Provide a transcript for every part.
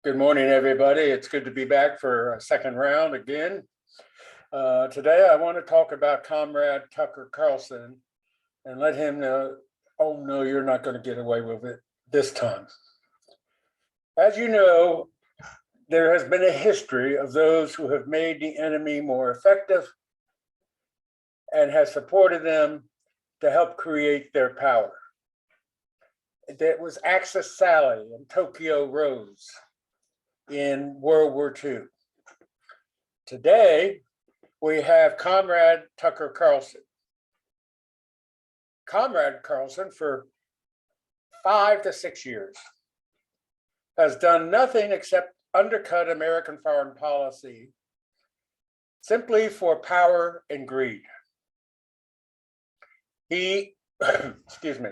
Good morning, everybody. It's good to be back for a second round again. Today, I want to talk about Comrade Tucker Carlson and let him know, oh no, you're not going to get away with it this time. As you know, there has been a history of those who have made the enemy more effective and has supported them to help create their power. That was Axis Sally and Tokyo Rose in World War II. Today, we have Comrade Tucker Carlson. Comrade Carlson, for 5 to 6 years, has done nothing except undercut American foreign policy simply for power and greed. He, excuse me,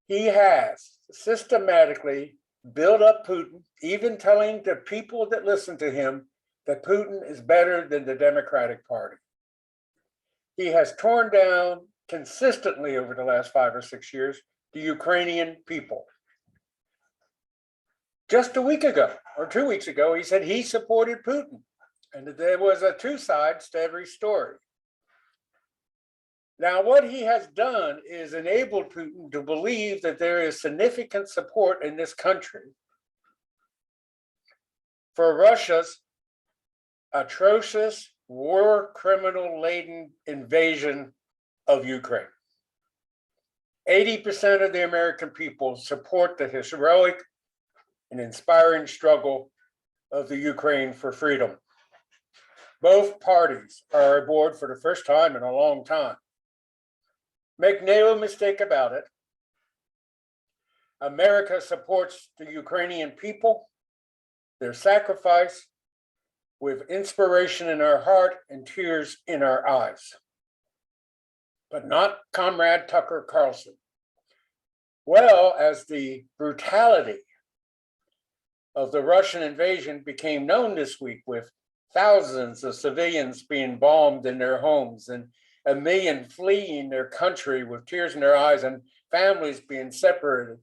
he has systematically built up Putin, even telling the people that listen to him that Putin is better than the Democratic Party. He has torn down consistently over the last 5 or 6 years the Ukrainian people. Just a week ago or 2 weeks ago, he said he supported Putin and that there was two sides to every story. Now, what he has done is enabled Putin to believe that there is significant support in this country for Russia's atrocious, war criminal-laden invasion of Ukraine. 80% of the American people support the heroic and inspiring struggle of the Ukraine for freedom. Both parties are aboard for the first time in a long time. Make no mistake about it, America supports the Ukrainian people, their sacrifice, with inspiration in our heart and tears in our eyes. But not Comrade Tucker Carlson. Well, as the brutality of the Russian invasion became known this week, with thousands of civilians being bombed in their homes and 1 million fleeing their country with tears in their eyes and families being separated,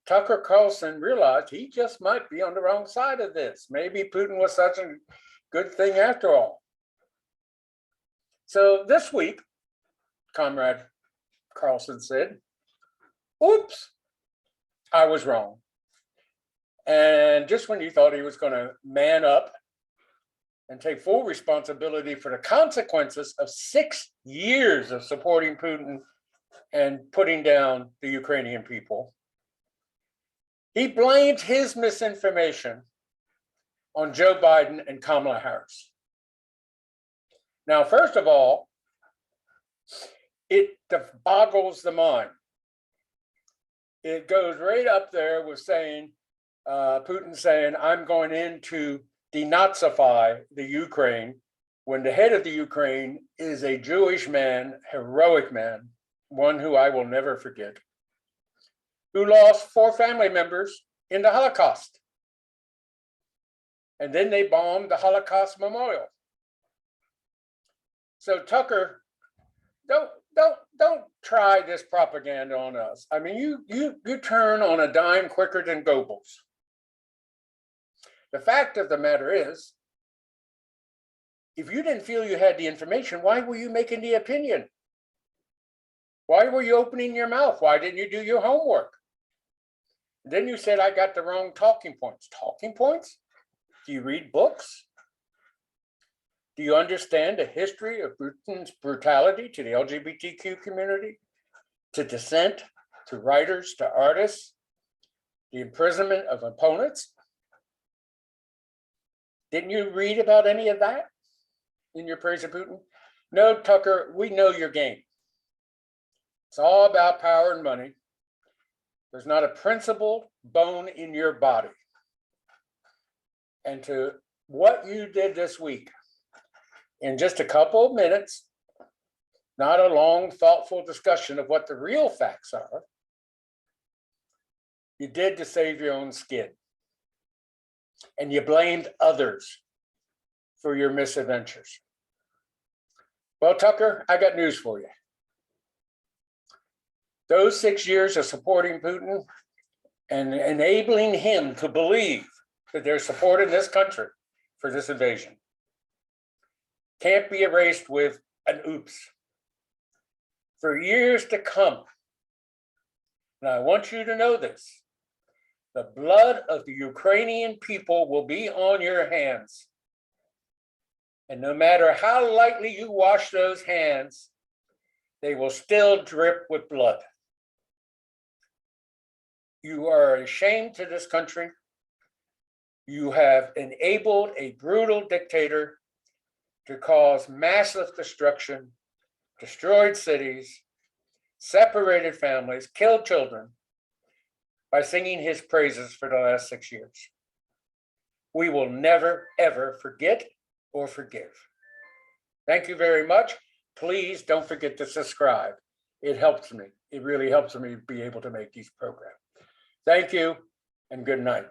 Tucker Carlson realized he just might be on the wrong side of this. Maybe Putin was such a good thing after all. So this week, Comrade Carlson said, oops, I was wrong. And just when you thought he was going to man up and take full responsibility for the consequences of 6 years of supporting Putin and putting down the Ukrainian people, he blamed his misinformation on Joe Biden and Kamala Harris. Now, first of all, it boggles the mind. It goes right up there with saying, Putin saying, I'm going in to denazify the Ukraine, when the head of the Ukraine is a Jewish man, heroic man, one who I will never forget, who lost 4 family members in the Holocaust. And then they bombed the Holocaust Memorial. So Tucker, don't try this propaganda on us. I mean, you turn on a dime quicker than Goebbels. The fact of the matter is, if you didn't feel you had the information, why were you making the opinion? Why were you opening your mouth? Why didn't you do your homework? Then you said, I got the wrong talking points. Talking points? Do you read books? Do you understand the history of Putin's brutality to the LGBTQ community, to dissent, to writers, to artists, the imprisonment of opponents? Didn't you read about any of that in your praise of Putin? No, Tucker, we know your game. It's all about power and money. There's not a principled bone in your body. And to what you did this week, in just a couple of minutes, not a long, thoughtful discussion of what the real facts are, you did to save your own skin. And you blamed others for your misadventures. Well, Tucker, I got news for you. Those 6 years of supporting Putin and enabling him to believe that their support in this country for this invasion can't be erased with an oops. For years to come, and I want you to know this, the blood of the Ukrainian people will be on your hands. And no matter how lightly you wash those hands, they will still drip with blood. You are a shame to this country. You have enabled a brutal dictator to cause massive destruction, destroyed cities, separated families, killed children by singing his praises for the last 6 years. We will never, ever forget or forgive. Thank you very much. Please don't forget to subscribe. It helps me. It really helps me be able to make these programs. Thank you and good night.